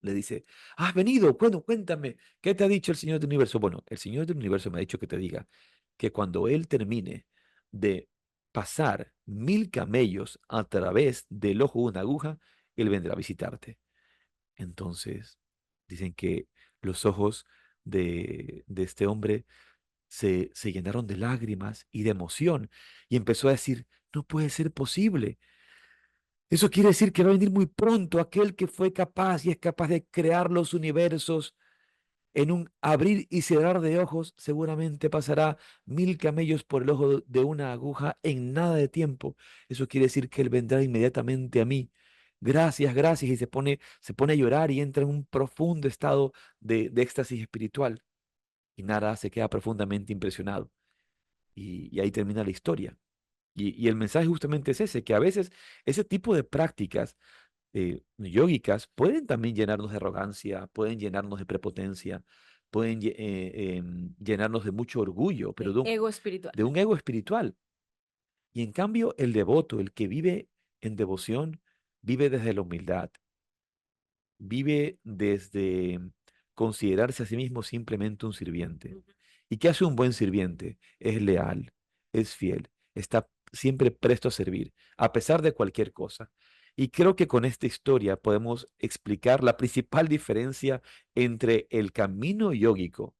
le dice, has venido, bueno, cuéntame, ¿qué te ha dicho el Señor del Universo? Bueno, el Señor del Universo me ha dicho que te diga que cuando Él termine de pasar 1000 camellos a través del ojo de una aguja, Él vendrá a visitarte. Entonces, dicen que los ojos de este hombre se llenaron de lágrimas y de emoción y empezó a decir, no puede ser posible. Eso quiere decir que va a venir muy pronto aquel que fue capaz y es capaz de crear los universos en un abrir y cerrar de ojos. Seguramente pasará 1000 camellos por el ojo de una aguja en nada de tiempo. Eso quiere decir que Él vendrá inmediatamente a mí. Gracias, gracias. Y se pone a llorar y entra en un profundo estado de éxtasis espiritual. Y Nara se queda profundamente impresionado. Y ahí termina la historia. Y el mensaje justamente es ese, que a veces ese tipo de prácticas yógicas pueden también llenarnos de arrogancia, pueden llenarnos de prepotencia, pueden llenarnos de mucho orgullo, pero De ego espiritual. de un ego espiritual. Y en cambio, el devoto, el que vive en devoción, vive desde la humildad, vive desde considerarse a sí mismo simplemente un sirviente. Ujú. ¿Y qué hace un buen sirviente? Es leal, es fiel, está siempre presto a servir, a pesar de cualquier cosa. Y creo que con esta historia podemos explicar la principal diferencia entre el camino yógico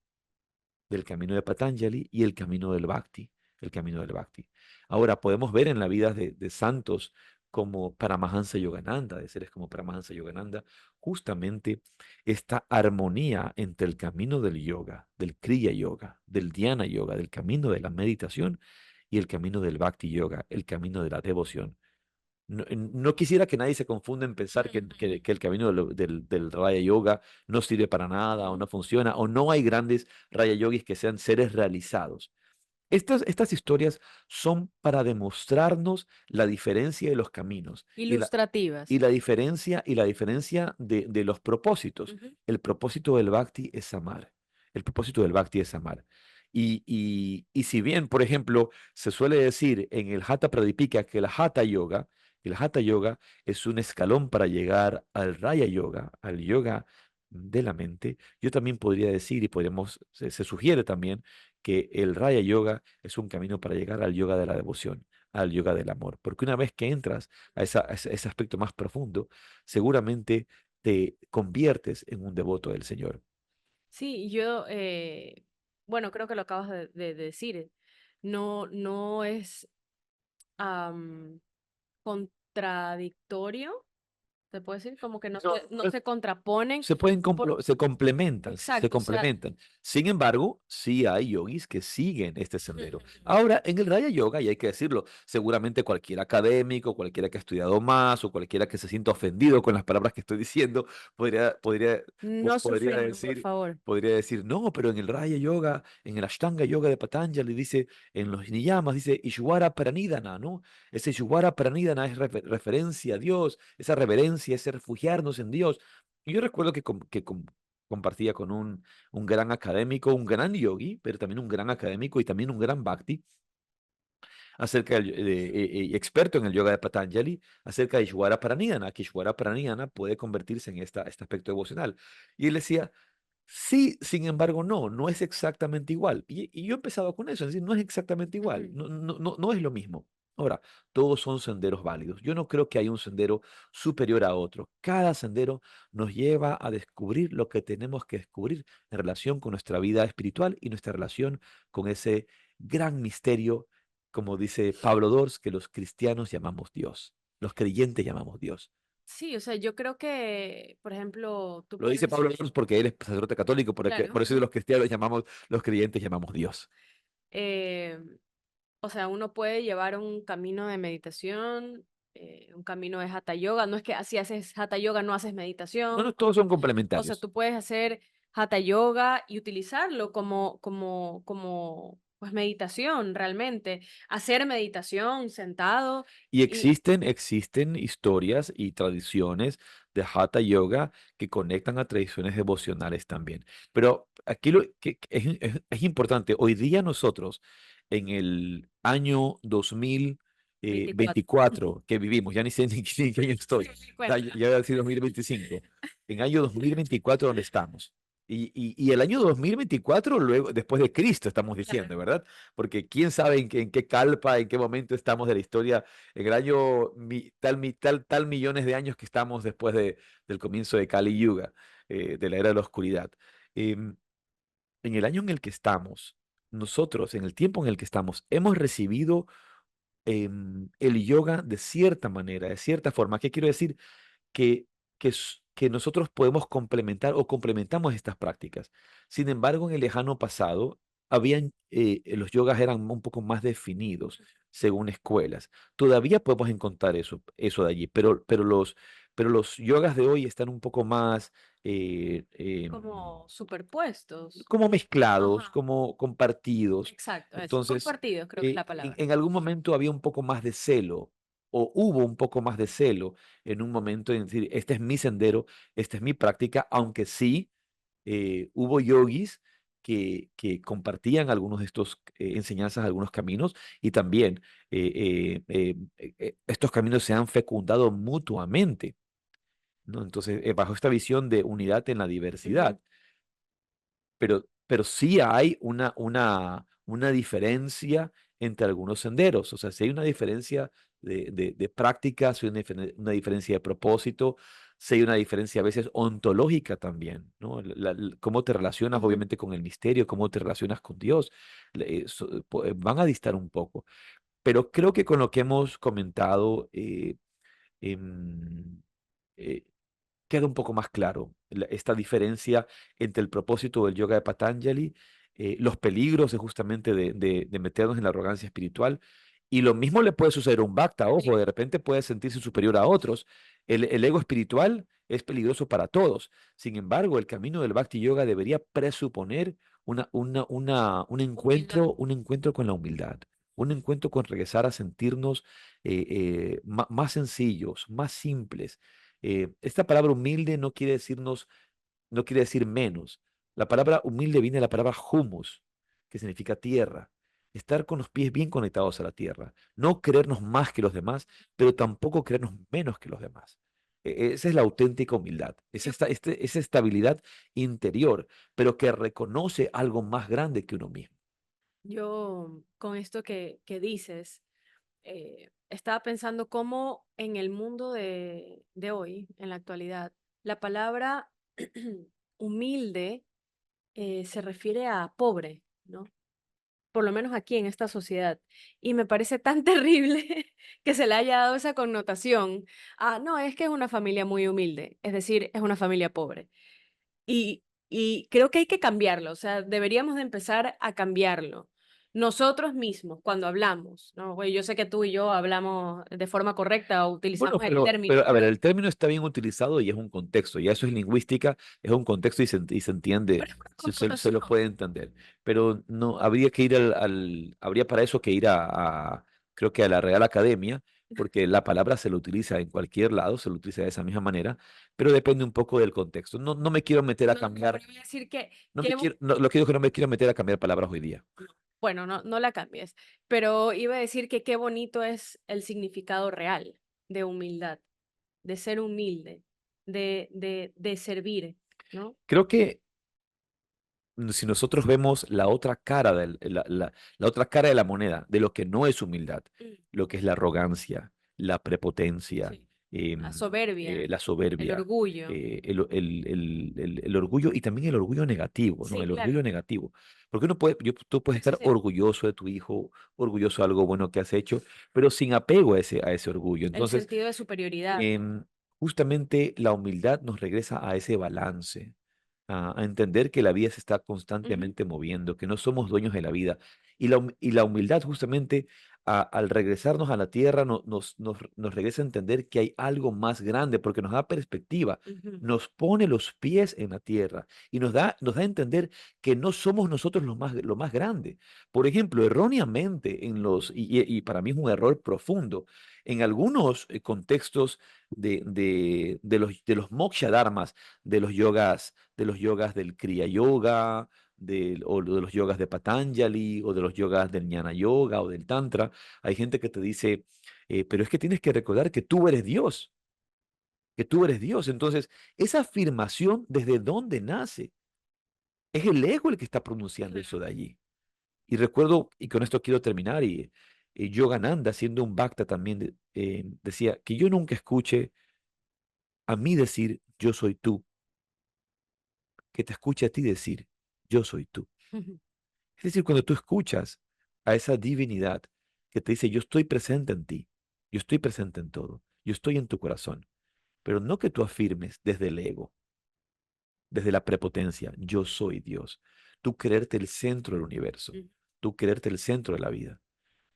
del camino de Patanjali y el camino del Bhakti, el camino del Bhakti. Ahora podemos ver en la vida de santos como Paramahansa Yogananda, de seres como Paramahansa Yogananda, justamente esta armonía entre el camino del yoga, del Kriya Yoga, del Dhyana Yoga, del camino de la meditación y el camino del Bhakti Yoga, el camino de la devoción. No quisiera que nadie se confunda en pensar que el camino del Raya Yoga no sirve para nada o no funciona o no hay grandes Raya Yogis que sean seres realizados. Estas historias son para demostrarnos la diferencia de los caminos Ilustrativas. y la diferencia de los propósitos. Ujú. El propósito del Bhakti es amar. El propósito del Bhakti es amar. Y si bien, por ejemplo, se suele decir en el Hatha Pradipika que el Hatha Yoga es un escalón para llegar al Raya Yoga, al yoga de la mente, yo también podría decir y se sugiere también que el Raya Yoga es un camino para llegar al yoga de la devoción, al yoga del amor. Porque una vez que entras a ese aspecto más profundo, seguramente te conviertes en un devoto del Señor. Sí, yo, bueno, creo que lo acabas de decir. No, no es am, contradictorio, se puede decir, como que No, no se contraponen. se pueden Por, se complementan, se exacto, o sea, complementan. Sin embargo, sí hay yogis que siguen este sendero. Ahora, en el Raya Yoga, y hay que decirlo, seguramente cualquier académico, cualquiera que ha estudiado más o cualquiera que se sienta ofendido con las palabras que estoy diciendo, no podría sufriendo, por decir, favor. no, pero en el Raya Yoga, en el Ashtanga Yoga de Patanjali, dice, en los niyamas, dice Ishwara Pranidhana, ¿no? Ese Ishwara Pranidhana es referencia a Dios, esa reverencia, ese refugiarnos en Dios. Y yo recuerdo compartía con un gran académico, un gran yogi, pero también un gran académico y también un gran bhakti, acerca experto en el yoga de Patanjali, acerca de Ishwara Pranidhana, que Ishwara Pranidhana puede convertirse en este aspecto devocional. Y él decía, sí, sin embargo, no es exactamente igual. Y yo he empezado con eso, es decir, no es exactamente igual, Ujú. no es lo mismo. Ahora, todos son senderos válidos. Yo no creo que haya un sendero superior a otro. Cada sendero nos lleva a descubrir lo que tenemos que descubrir en relación con nuestra vida espiritual y nuestra relación con ese gran misterio, como dice Pablo Dors, que los cristianos llamamos Dios, los creyentes llamamos Dios. Sí, o sea, yo creo que, por ejemplo, tú Lo dice puedes, Pablo Dors porque él es sacerdote católico, claro, por eso de los cristianos llamamos, los creyentes llamamos Dios. eh, o sea, uno puede llevar un camino de meditación, un camino de hatha yoga. No es que si haces hatha yoga no haces No, meditación. no, todos son O sea, complementarios. tú puedes hacer hatha yoga y utilizarlo pues meditación realmente. Hacer meditación sentado Y y existen historias y tradiciones de Hatha Yoga que conectan a tradiciones devocionales también. Pero aquí que es importante, hoy día nosotros, en el año 24. 24 que vivimos, ya ni sé ni qué año estoy, ya voy a decir 2025, en año 2024 donde estamos. Y el año 2024 luego, después de Cristo, estamos Claro. diciendo, ¿verdad? Porque quién sabe en qué calpa, en qué momento estamos de la historia en el año tal millones de años que estamos después del comienzo de Kali Yuga, de la era de la oscuridad. Em, en el año en el que estamos, nosotros, en el tiempo en el que estamos, hemos recibido el yoga de cierta manera, de cierta forma. ¿Qué quiero decir? Que nosotros podemos complementar o complementamos estas prácticas. Sin embargo, en el lejano pasado, los yogas eran un poco más definidos según escuelas. Todavía podemos encontrar eso de allí, pero los yogas de hoy están un poco más Como superpuestos. como mezclados, Ajá, como compartidos. exacto, eso. Entonces, Compartidos, creo que es la palabra. en algún momento había un poco más de celo, o hubo un poco más de celo en un momento en decir, este es mi sendero, esta es mi práctica, aunque sí hubo yogis que compartían algunos de estos enseñanzas, algunos caminos, y también estos caminos se han fecundado mutuamente, ¿no? Entonces, bajo esta visión de unidad en la Ujú. diversidad, pero sí hay una diferencia entre algunos senderos. O sea, sí hay una diferencia de prácticas, sí hay una diferencia de propósito, sí hay una diferencia a veces ontológica también, ¿no? Cómo te relacionas Ujú. obviamente con el misterio, cómo te relacionas con Dios, van a distar un poco. Pero creo que con lo que hemos comentado, em, eh, queda un poco más claro esta diferencia entre el propósito del yoga de Patanjali, los peligros justamente de meternos en la arrogancia espiritual. Y lo mismo le puede suceder a un bhakta, ojo, de repente puede sentirse superior a otros. El ego espiritual es peligroso para todos. Sin embargo, el camino del bhakti yoga debería presuponer Humildad. un encuentro con la humildad, un encuentro con regresar a sentirnos más sencillos, más simples. Esta palabra humilde no quiere decir menos. La palabra humilde viene de la palabra humus, que significa tierra. Estar con los pies bien conectados a la tierra. No creernos más que los demás, pero tampoco creernos menos que los demás. Esa es la auténtica humildad. Yo, Esa estabilidad interior, pero que reconoce algo más grande que uno mismo. yo con esto que dices, estaba pensando cómo en el mundo de hoy, en la actualidad, la palabra humilde se refiere a pobre, ¿no? Por lo menos aquí en esta sociedad. Y me parece tan terrible que se le haya dado esa connotación. Ah, no, es que es una familia muy humilde, es decir, es una familia pobre. Y creo que hay que cambiarlo, o sea, deberíamos de empezar a cambiarlo. Nosotros mismos, cuando hablamos, ¿no? Bueno, yo sé que tú y yo hablamos de forma correcta o Bueno, utilizamos el término, pero a ver, el término está bien utilizado y es un contexto, ya eso es lingüística, es un contexto y se entiende, pero es una se lo connotación. puede entender, pero no, habría que ir habría para eso que ir creo que a la Real Academia, porque la palabra se lo utiliza en cualquier lado, se lo utiliza de esa misma manera, pero depende un poco del contexto. No, no me quiero meter a No, no, cambiar, pero voy a decir que, no me que quiero, lo que digo es que no me quiero meter a cambiar palabras hoy día. bueno, no, no la cambies, pero iba a decir que qué bonito es el significado real de humildad, de ser humilde, de servir, ¿no? Creo que si nosotros vemos la otra cara la otra cara de la moneda, de lo que no es humildad, Mm, lo que es la arrogancia, la prepotencia, sí. La la el soberbia, orgullo. el orgullo y también el orgullo negativo, ¿no? Sí, El claro. orgullo negativo. Porque uno puede, tú puedes Sí, estar sí. orgulloso de tu hijo, orgulloso de algo bueno que has hecho, pero sin apego a ese orgullo. El Entonces, sentido de superioridad. em, justamente la humildad nos regresa a ese balance, a entender que la vida se está Ujú, constantemente moviendo, que no somos dueños de la vida. Y la humildad justamente al regresarnos a la tierra nos regresa a entender que hay algo más grande porque nos da perspectiva, ujú, nos pone los pies en la tierra y nos da a entender que no somos nosotros lo más grande. Por ejemplo, erróneamente y para mí es un error profundo, en algunos contextos de los moksha dharmas, de los yogas del Kriya Yoga, o de los yogas de Patanjali, o de los yogas del Jnana Yoga o del Tantra. Hay gente que te dice, pero es que tienes que recordar que tú eres Dios, que tú eres Dios. Entonces, esa afirmación, ¿desde dónde nace? Es el ego el que está pronunciando eso claro. de allí. Y recuerdo, y con esto quiero terminar, y Yogananda, siendo un bhakta también, decía que yo nunca escuche a mí decir, yo soy tú, que te escuche a ti decir, yo soy tú. Es decir, cuando tú escuchas a esa divinidad que te dice, yo estoy presente en ti, yo estoy presente en todo, yo estoy en tu corazón, pero no que tú afirmes desde el ego, desde la prepotencia, yo soy Dios, tú creerte el centro del universo, Mm, tú creerte el centro de la vida,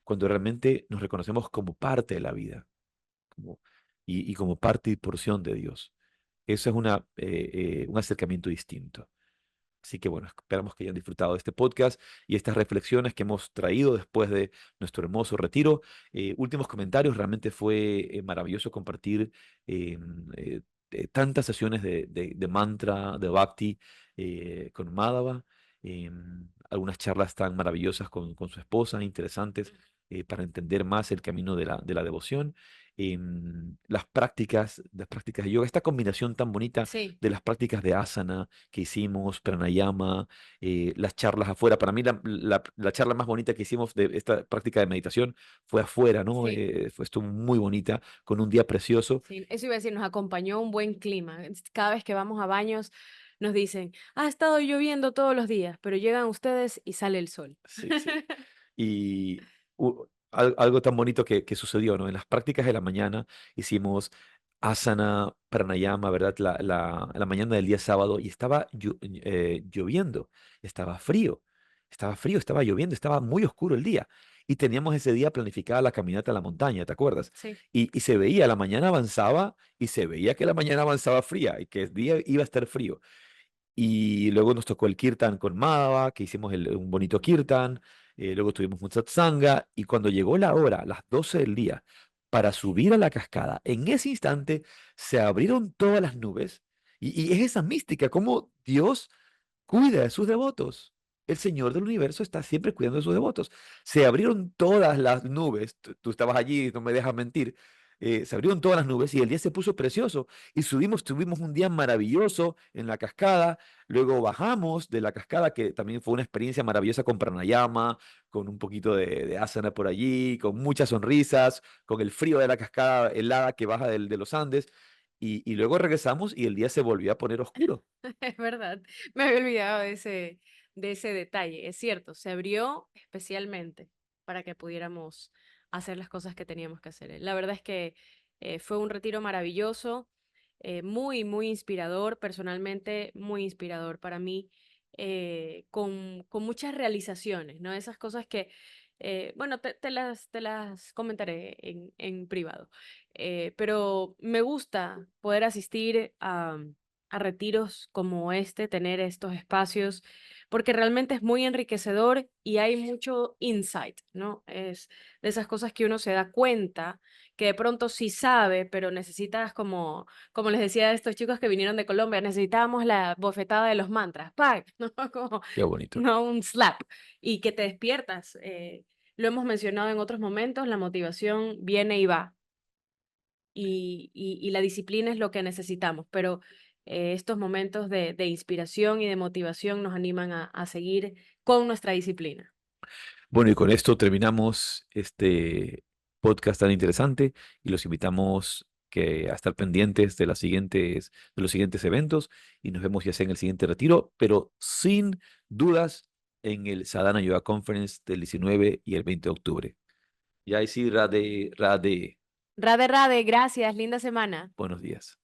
cuando realmente nos reconocemos como parte de la vida como, y como parte y porción de Dios. Eso es un acercamiento distinto. Así que bueno, esperamos que hayan disfrutado de este podcast y estas reflexiones que hemos traído después de nuestro hermoso retiro. Últimos comentarios, realmente fue maravilloso compartir eh, eh, tantas sesiones de mantra, de bhakti con Madhava, algunas charlas tan maravillosas con su esposa, interesantes para entender más el camino de la devoción. Las prácticas de yoga, esta combinación tan bonita sí, de las prácticas de asana, que hicimos, pranayama, las charlas afuera. Para mí la charla más bonita que hicimos de esta práctica de meditación fue afuera, ¿no? sí, Estuvo muy bonita, con un día precioso. sí. Eso iba a decir, nos acompañó un buen clima. Cada vez que vamos a baños nos dicen, ha estado lloviendo todos los días, pero llegan ustedes y sale el sol. Sí, sí. Y algo tan bonito que sucedió, ¿no? En las prácticas de la mañana hicimos asana, pranayama, ¿verdad? La mañana del día sábado y estaba lloviendo, estaba frío, estaba lloviendo, estaba muy oscuro el día. Y teníamos ese día planificada la caminata a la montaña, ¿te acuerdas? Sí, Y se veía, la mañana avanzaba y se veía que la mañana avanzaba fría y que el día iba a estar frío. Y luego nos tocó el kirtan con Madhava, que hicimos un bonito kirtan. Luego tuvimos un satsanga. Y cuando llegó la hora, las 12 del día, para subir a la cascada, en ese instante se abrieron todas las nubes. Y es esa mística, como Dios cuida de sus devotos. El Señor del universo está siempre cuidando de sus devotos. Se abrieron todas las nubes. Tú estabas allí, no me dejas mentir. Se abrieron todas las nubes y el día se puso precioso. Y subimos, tuvimos un día maravilloso en la cascada. Luego bajamos de la cascada, que también fue una experiencia maravillosa con pranayama, con un poquito de asana por allí, con muchas sonrisas, con el frío de la cascada helada que baja de los Andes. y luego regresamos y el día se volvió a poner oscuro. Es verdad, me había olvidado de ese detalle. Es cierto, se abrió especialmente para que pudiéramos hacer las cosas que teníamos que hacer. La verdad es que fue un retiro maravilloso, muy, muy inspirador, personalmente muy inspirador para mí, con muchas realizaciones, ¿no? Esas cosas que, bueno, te las comentaré en privado. Pero me gusta poder asistir a retiros como este, tener estos espacios, porque realmente es muy enriquecedor y hay mucho insight, ¿no? Es de esas cosas que uno se da cuenta, que de pronto sí sabe, pero necesitas como les decía a estos chicos que vinieron de Colombia, necesitábamos la bofetada de los mantras, ¡pac! ¿No? Como, Qué bonito. no un slap, y que te despiertas. Lo hemos mencionado en otros momentos, la motivación viene y va, y la disciplina es lo que necesitamos, pero estos momentos de inspiración y de motivación nos animan a seguir con nuestra disciplina. Bueno, y con esto terminamos este podcast tan interesante y los invitamos a estar pendientes de los siguientes eventos y nos vemos ya sea en el siguiente retiro, pero sin dudas en el Sadhana Yoga Conference del 19 y el 20 de octubre. Y ahí sí, Radhe, Radhe. Rade, Rade, gracias, linda semana. Buenos días.